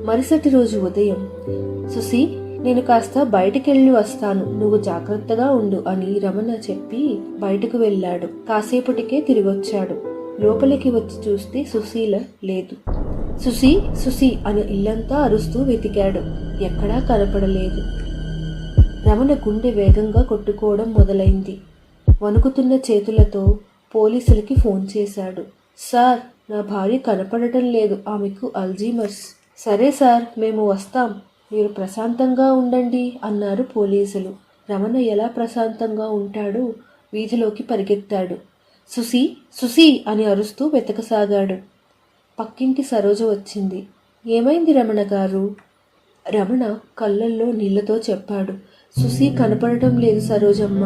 మరుసటి రోజు ఉదయం, సుసి, నేను కాస్త బయటికెళ్ళి వస్తాను, నువ్వు జాగ్రత్తగా ఉండు అని రమణ చెప్పి బయటకు వెళ్ళాడు. కాసేపటికే తిరిగొచ్చాడు. లోపలికి వచ్చి చూస్తే సుశీల లేదు. సుసి, సుసి అని ఇల్లంతా అరుస్తూ వెతికాడు. ఎక్కడా కనపడలేదు. రమణ గుండె వేగంగా కొట్టుకోవడం మొదలైంది. వణుకుతున్న చేతులతో పోలీసులకి ఫోన్ చేశాడు. సార్, నా భార్య కనపడటం లేదు, ఆమెకు అల్జీమర్స్. సరే సార్, మేము వస్తాం, మీరు ప్రశాంతంగా ఉండండి అన్నారు పోలీసులు. రమణ ఎలా ప్రశాంతంగా ఉంటాడో వీధిలోకి పరిగెత్తాడు. సుసి, సుసి అని అరుస్తూ వెతకసాగాడు. పక్కింటి సరోజ వచ్చింది. ఏమైంది రమణ గారు? రమణ కళ్ళల్లో నీళ్లతో చెప్పాడు. సుసి కనపడటం లేదు సరోజమ్మ.